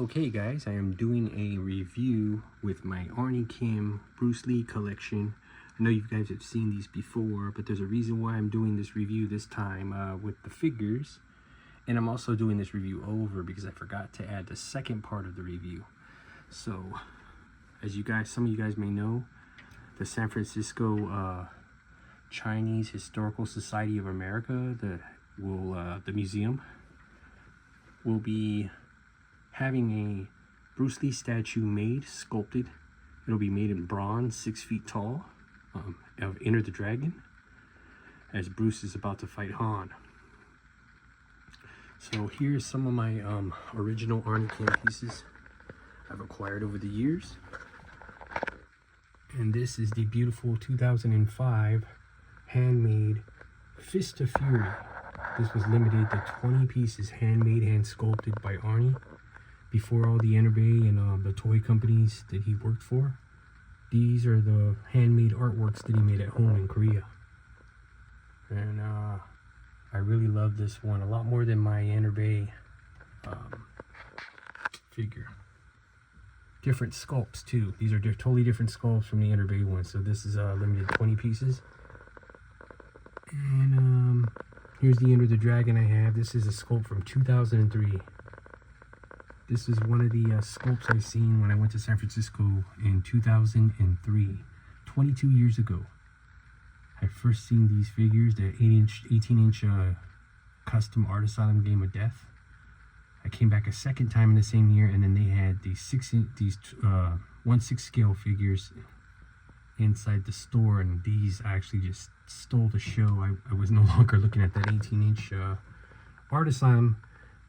Okay guys, I am doing a review with my Arnie Kim Bruce Lee collection. I know you guys have seen these before, but there's a reason why I'm doing this review this time with the figures. And I'm also doing this review over because I forgot to add the second part of the review. So, as some of you guys may know, the San Francisco Chinese Historical Society of America, the museum, will be having a Bruce Lee statue made, sculpted. It'll be made in bronze, 6 feet tall, of Enter the Dragon, as Bruce is about to fight Han. So here's some of my original Arnie Kim pieces I've acquired over the years. And this is the beautiful 2005 handmade Fist of Fury. This was limited to 20 pieces, handmade, hand sculpted by Arnie. Before all the Enerbay and the toy companies that he worked for. These are the handmade artworks that he made at home in Korea. And I really love this one a lot more than my Enerbay figure. Different sculpts too. These are totally different sculpts from the Enerbay one. So this is limited 20 pieces. And here's the Enter the Dragon I have. This is a sculpt from 2003. This is one of the sculpts I seen when I went to San Francisco in 2003, 22 years ago. I first seen these figures, the 18-inch custom Art Asylum Game of Death. I came back a second time in the same year, and then they had these 1/6 scale figures inside the store, and these I actually just stole the show. I was no longer looking at that 18-inch Art Asylum.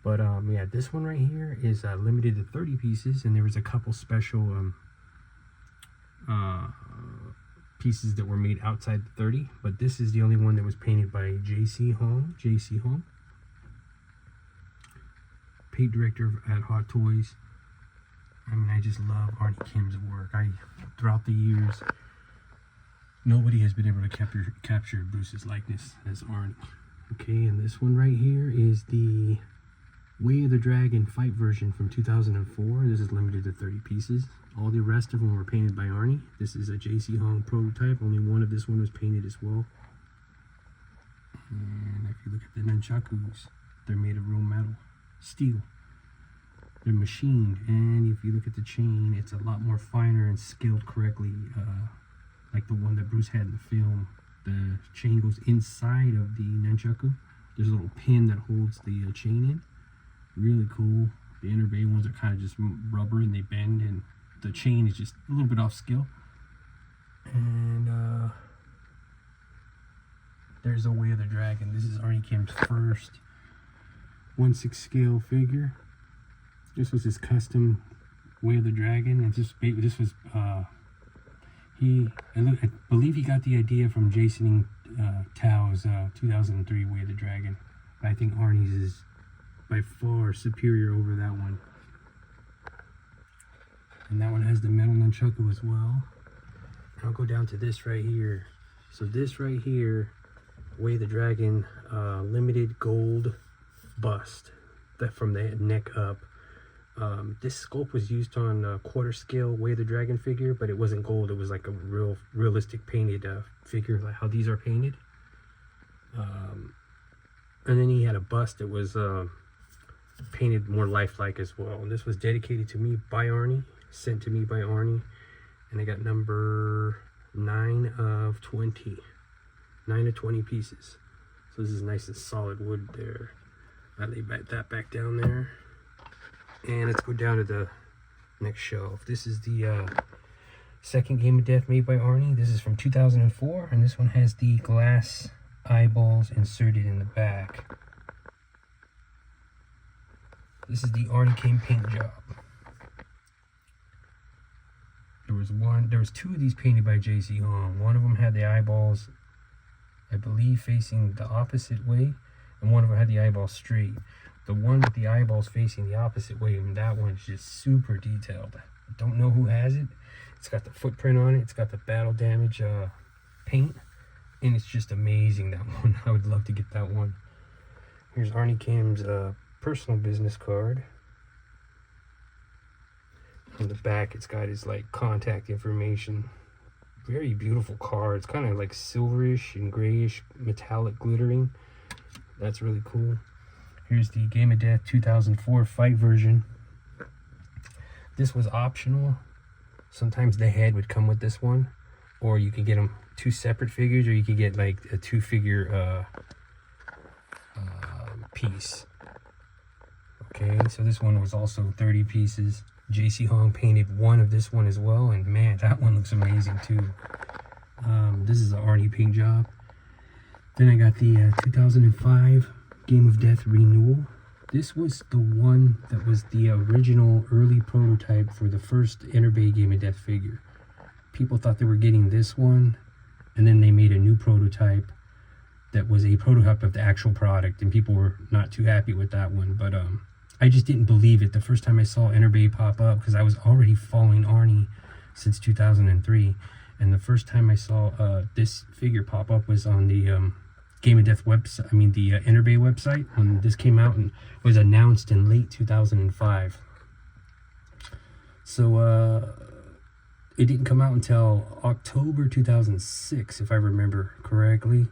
But yeah, this one right here is limited to 30 pieces, and there was a couple special pieces that were made outside the 30. But this is the only one that was painted by J.C. Hong. Paint director at Hot Toys. I mean, I just love Arnie Kim's work. Throughout the years, nobody has been able to capture Bruce's likeness as Arnie. Okay, and this one right here is the Way of the Dragon fight version from 2004. This is limited to 30 pieces. All the rest of them were painted by Arnie. This is a J.C. Hong prototype. Only one of this one was painted as well. And if you look at the nunchakus, they're made of real metal, steel. They're machined. And if you look at the chain, it's a lot more finer and scaled correctly, like the one that Bruce had in the film. The chain goes inside of the nunchaku. There's a little pin that holds the chain in. Really cool. The Enerbay ones are kind of just rubber and they bend, and the chain is just a little bit off scale. And there's the Way of the Dragon. This is Arnie Kim's first 1/6 scale figure. This was his custom Way of the Dragon, and this was I believe he got the idea from Jason Tao's 2003 Way of the Dragon. But I think Arnie's is by far superior over that one. And that one has the metal nunchaku as well. And I'll go down to this right here. So this right here, Way of the Dragon limited gold bust, that from the neck up. This sculpt was used on a quarter scale Way of the Dragon figure, but it wasn't gold. It was like a realistic painted figure, like how these are painted. And then he had a bust that was painted more lifelike as well. And this was dedicated to me by Arnie, sent to me by Arnie, and I got number 9 of 20. 9 of 20 pieces. So this is nice and solid wood there. I lay that back down there. And let's go down to the next shelf. This is the second Game of Death made by Arnie. This is from 2004, and this one has the glass eyeballs inserted in the back. This is the Arnie Kim paint job. There was 2 of these painted by J.C. Hong. One of them had the eyeballs, I believe, facing the opposite way, and one of them had the eyeballs straight. The one with the eyeballs facing the opposite way, and that one's just super detailed. I don't know who has it. It's got the footprint on it. It's got the battle damage paint, and it's just amazing, that one. I would love to get that one. Here's Arnie Kim's personal business card. On the back, it's got his like contact information. Very beautiful car. It's kind of like silverish and grayish, metallic glittering. That's really cool. Here's the Game of Death 2004 fight version. This was optional. Sometimes the head would come with this one, or you can get them two separate figures, or you can get like a two-figure piece. Okay, so this one was also 30 pieces. JC Hong painted one of this one as well, and man, that one looks amazing too. This is an Arnie paint job. Then I got the 2005 Game of Death Renewal. This was the one that was the original early prototype for the first Interbay Game of Death figure. People thought they were getting this one, and then they made a new prototype that was a prototype of the actual product, and people were not too happy with that one. But I just didn't believe it the first time I saw Interbay pop up, because I was already following Arnie since 2003, and the first time I saw this figure pop up was on the Game of Death website, the Interbay website, when this came out and was announced in late 2005. So it didn't come out until October 2006, if I remember correctly.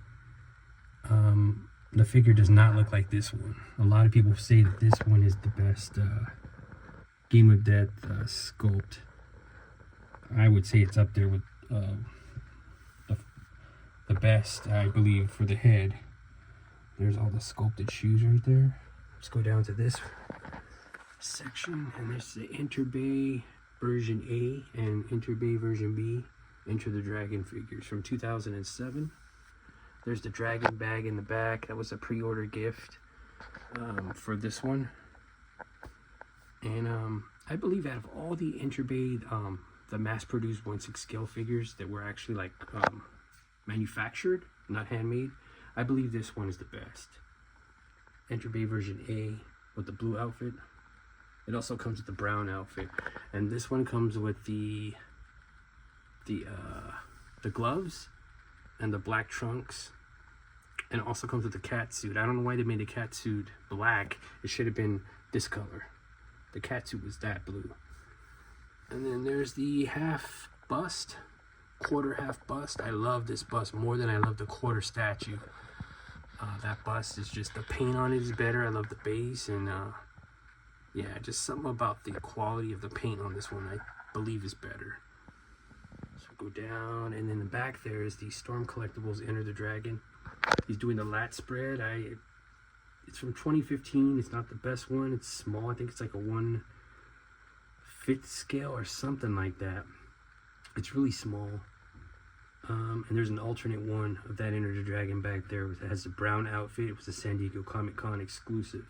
The figure does not look like this one. A lot of people say that this one is the best Game of Death sculpt. I would say it's up there with the best, I believe, for the head. There's all the sculpted shoes right there. Let's go down to this section, and there's the Interbay version A and Interbay version B, Enter the Dragon figures from 2007. There's the dragon bag in the back. That was a pre-order gift for this one. And I believe out of all the Interbay, the mass-produced 1/6 scale figures that were actually like manufactured, not handmade, I believe this one is the best. Interbay version A with the blue outfit. It also comes with the brown outfit, and this one comes with the gloves and the black trunks, and it also comes with the cat suit. I don't know why they made the cat suit black. It should have been this color. The cat suit was that blue. And then there's the half bust, quarter half bust. I love this bust more than I love the quarter statue. That bust is just, the paint on it is better. I love the base, and yeah, just something about the quality of the paint on this one I believe is better. So go down, and in the back there is the Storm Collectibles Enter the Dragon. He's doing the lat spread. It's from 2015. It's not the best one. It's small. I think it's like a 1/5 scale or something like that. It's really small. And there's an alternate one of that Enter the Dragon back there. It has the brown outfit. It was a San Diego Comic-Con exclusive.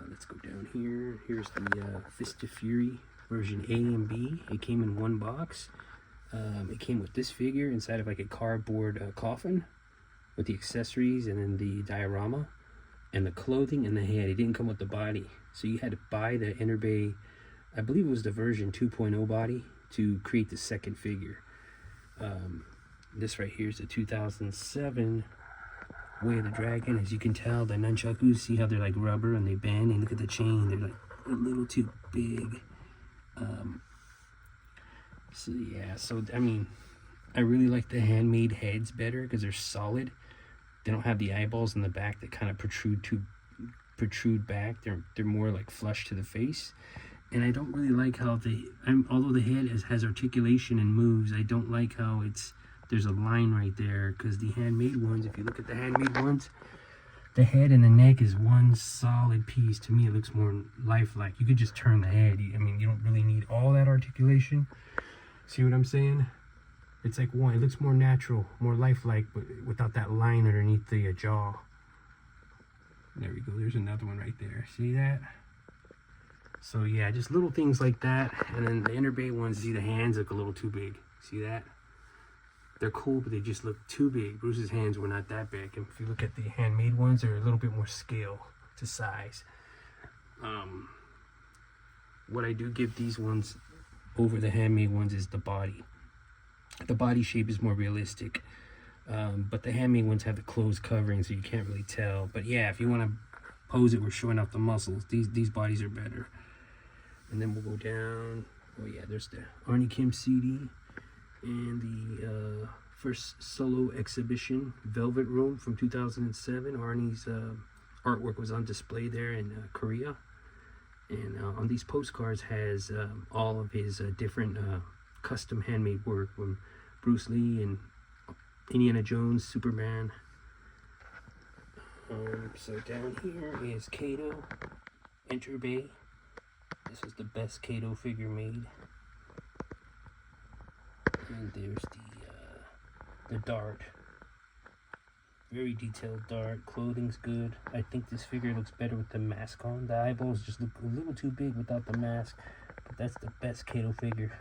Let's go down here. Here's the Fist of Fury version A and B. It came in one box. It came with this figure inside of like a cardboard coffin with the accessories, and then the diorama and the clothing and the head. It didn't come with the body, so you had to buy the Interbay, I believe it was the version 2.0 body, to create the second figure. This right here is the 2007 Way of the Dragon. As you can tell, the nunchakus, see how they're like rubber and they bend, and look at the chain, they're like a little too big. So yeah, I really like the handmade heads better because they're solid. They don't have the eyeballs in the back that kind of protrude back. They're more like flush to the face. And I don't really like how although the head has articulation and moves, I don't like how there's a line right there, because the handmade ones, if you look at the handmade ones, the head and the neck is one solid piece. To me, it looks more lifelike. You could just turn the head. You don't really need all that articulation. See what I'm saying? It's like one. It looks more natural, more lifelike, but without that line underneath the jaw. There we go. There's another one right there. See that? So yeah, just little things like that. And then the Interbay ones, see the hands look a little too big. See that? They're cool, but they just look too big. Bruce's hands were not that big. And if you look at the handmade ones, they're a little bit more scale to size. What I do give these ones over the handmade ones is the body. The body shape is more realistic. But the handmade ones have the closed covering, so you can't really tell. But yeah, if you want to pose it, we're showing off the muscles. These bodies are better. And then we'll go down. Oh yeah, there's the Arnie Kim CD and the first solo exhibition, Velvet Room from 2007. Arnie's artwork was on display there in Korea. And on these postcards has all of his different custom handmade work from Bruce Lee and Indiana Jones, Superman. So down here is Kato, Enter Bay. This was the best Kato figure made. And there's the dart. Very detailed dart. Clothing's good. I think this figure looks better with the mask on. The eyeballs just look a little too big without the mask. But that's the best Kato figure.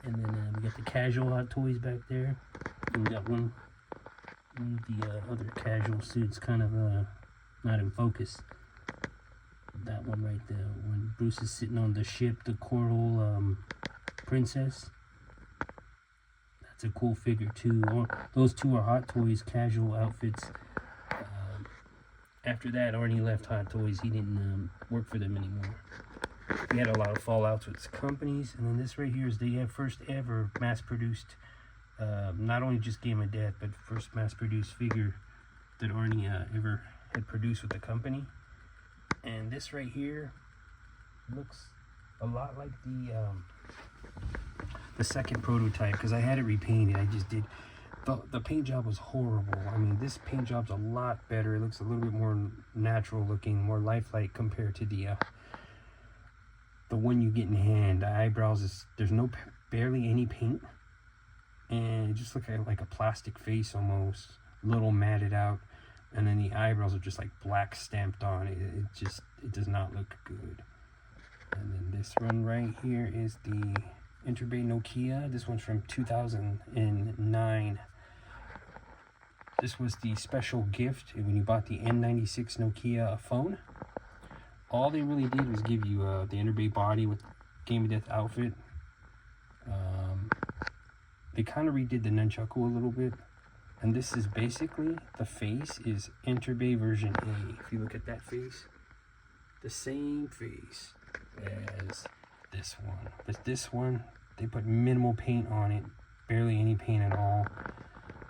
And then we got the casual Hot Toys back there. And we got one of the other casual suits kind of not in focus. That one right there. When Bruce is sitting on the ship, the Coral Princess. That's a cool figure too. Those two are Hot Toys casual outfits. After that, Arnie left Hot Toys. He didn't work for them anymore. He had a lot of fallouts with companies. And then this right here is the first ever mass-produced, not only just Game of Death, but first mass-produced figure that Arnie ever had produced with the company. And this right here looks a lot like the second prototype, because I had it repainted. I just did the paint job was horrible. I mean, this paint job's a lot better. It looks a little bit more natural looking, more lifelike compared to the one you get in hand. The eyebrows there's barely any paint, and it just looks like a plastic face almost, a little matted out, and then the eyebrows are just like black stamped on. It does not look good. And then this one right here is the Interbay Nokia. This one's from 2009. This was the special gift when you bought the N96 Nokia phone. All they really did was give you the Interbay body with Game of Death outfit. They kind of redid the nunchaku a little bit. And this is basically, the face is Interbay version A. If you look at that face, the same face as this one. But this one, they put minimal paint on it, barely any paint at all.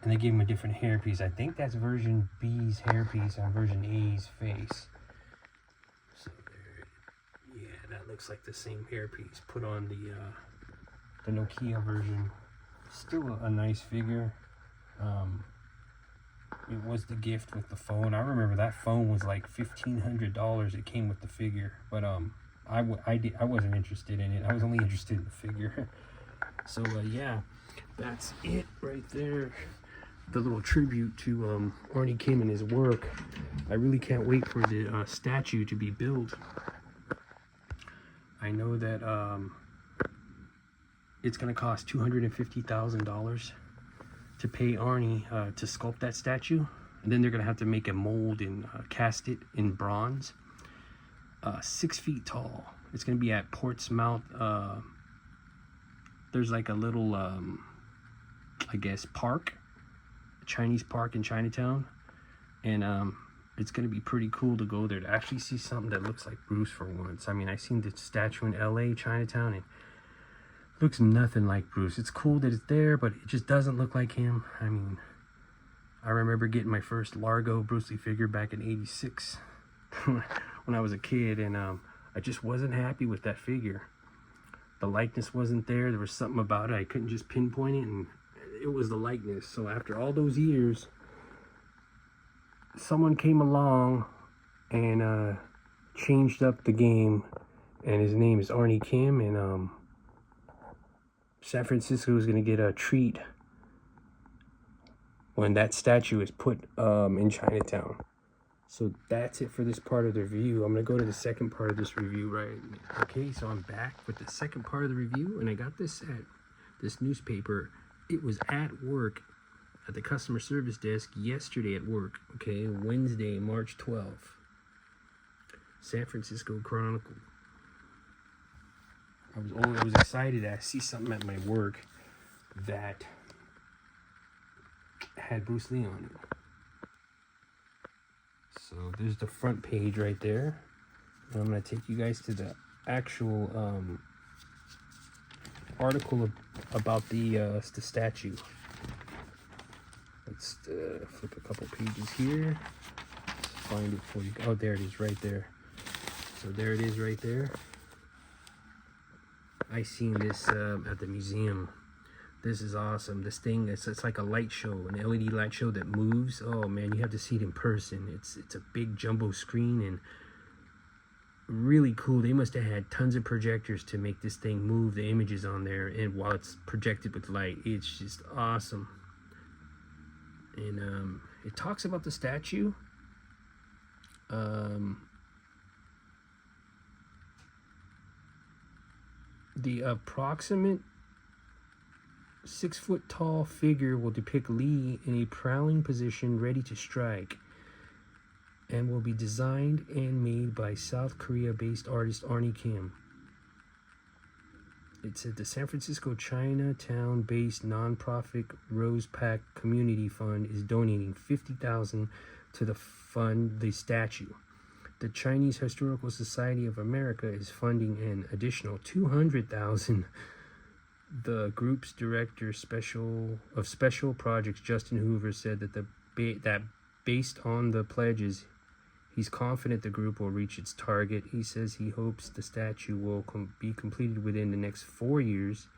And they gave him a different hairpiece. I think that's version B's hairpiece on version A's face. So there, yeah, that looks like the same hairpiece put on the Nokia version. Still a nice figure. It was the gift with the phone. I remember that phone was like $1,500. It came with the figure, but I wasn't interested in it. I was only interested in the figure. So yeah, that's it right there. The little tribute to Arnie Kim and his work. I really can't wait for the statue to be built. I know that it's going to cost $250,000 to pay Arnie to sculpt that statue. And then they're going to have to make a mold and cast it in bronze. 6 feet tall. It's going to be at Portsmouth. There's like a little, I guess, park. Chinese park in Chinatown. And it's going to be pretty cool to go there to actually see something that looks like Bruce for once. I mean, I seen the statue in LA, Chinatown, and it looks nothing like Bruce. It's cool that it's there, but it just doesn't look like him. I mean, I remember getting my first Largo Bruce Lee figure back in '86 when I was a kid, and I just wasn't happy with that figure. The likeness wasn't there. There was something about it. I couldn't just pinpoint it, and it was the likeness. So after all those years, someone came along and changed up the game, and his name is Arnie Kim, and San Francisco is going to get a treat when that statue is put in Chinatown. So that's it for this part of the review. I'm going to go to the second part of this review right. Okay, so I'm back with the second part of the review, and I got this at this newspaper. It was at work at the customer service desk yesterday at work. Okay, Wednesday, March 12th. San Francisco Chronicle. I was excited to see something at my work that had Bruce Lee on it. So there's the front page right there. And I'm going to take you guys to the actual article about the statue. Let's flip a couple pages here. Let's find it for you. Oh, there it is, right there. So there it is, right there. I seen this at the museum. This is awesome. This thing, it's like a light show, an LED light show that moves. Oh man, you have to see it in person. It's a big jumbo screen and really cool. They must have had tons of projectors to make this thing move the images on there, and while it's projected with light, it's just awesome. And it talks about the statue. The approximate 6-foot-tall figure will depict Lee in a prowling position, ready to strike, and will be designed and made by South Korea-based artist Arnie Kim. It said the San Francisco Chinatown-based nonprofit Rose Pack Community Fund is donating $50,000 to fund the statue. The Chinese Historical Society of America is funding an additional $200,000. The group's director of special projects, Justin Hoover, said that based on the pledges, he's confident the group will reach its target. He says he hopes the statue will be completed within the next 4 years.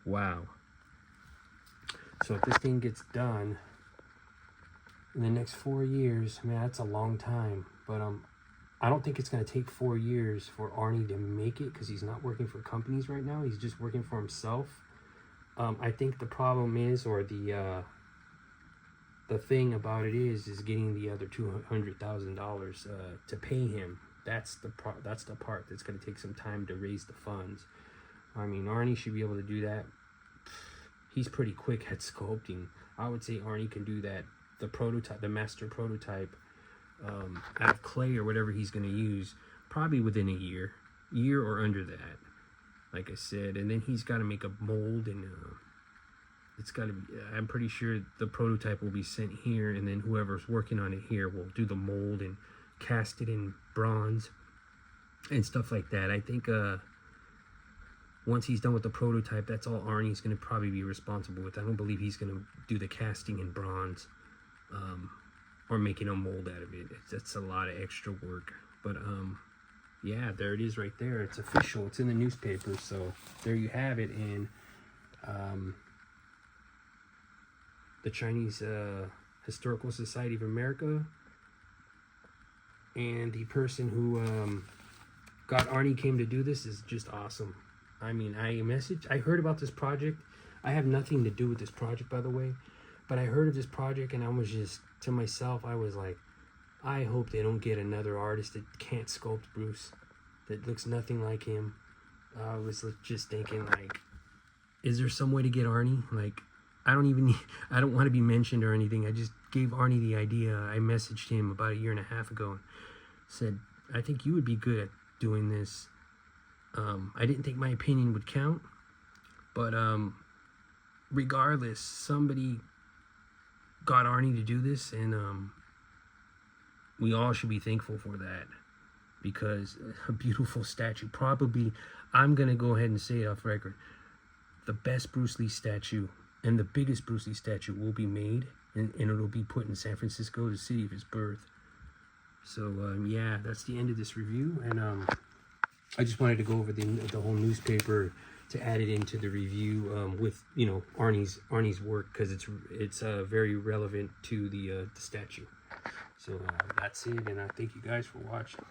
Wow. So if this thing gets done in the next 4 years, man, that's a long time. But I don't think it's going to take 4 years for Arnie to make it, because he's not working for companies right now. He's just working for himself. I think the problem is, or the thing about it is getting the other $200,000 to pay him. That's the part that's going to take some time to raise the funds. I mean, Arnie should be able to do that. He's pretty quick at sculpting. I would say Arnie can do that. The prototype, the master prototype, out of clay or whatever he's going to use, probably within a year or under that, like I said. And then he's got to make a mold, and it's got to be, I'm pretty sure the prototype will be sent here, and then whoever's working on it here will do the mold and cast it in bronze and stuff like that. I think once he's done with the prototype, that's all Arnie's going to probably be responsible with. I don't believe he's going to do the casting in bronze. Or making a mold out of it. That's a lot of extra work. But yeah, there it is right there. It's official. It's in the newspaper. So there you have it. And the Chinese Historical Society of America, and the person who got Arnie Kim to do this is just awesome. I mean, I heard about this project. I have nothing to do with this project, by the way. But I heard of this project, and I was just, to myself, I was like, I hope they don't get another artist that can't sculpt Bruce, that looks nothing like him. I was just thinking, like, is there some way to get Arnie? Like, I don't want to be mentioned or anything. I just gave Arnie the idea. I messaged him about 1.5 years ago and said, I think you would be good at doing this. I didn't think my opinion would count, but regardless, somebody got Arnie to do this, and we all should be thankful for that, because a beautiful statue. Probably, I'm gonna go ahead and say it off record, the best Bruce Lee statue and the biggest Bruce Lee statue will be made, and it'll be put in San Francisco, the city of his birth. So yeah, that's the end of this review, and I just wanted to go over the whole newspaper to add it into the review with, you know, Arnie's work, because it's very relevant to the statue. So that's it, and I thank you guys for watching.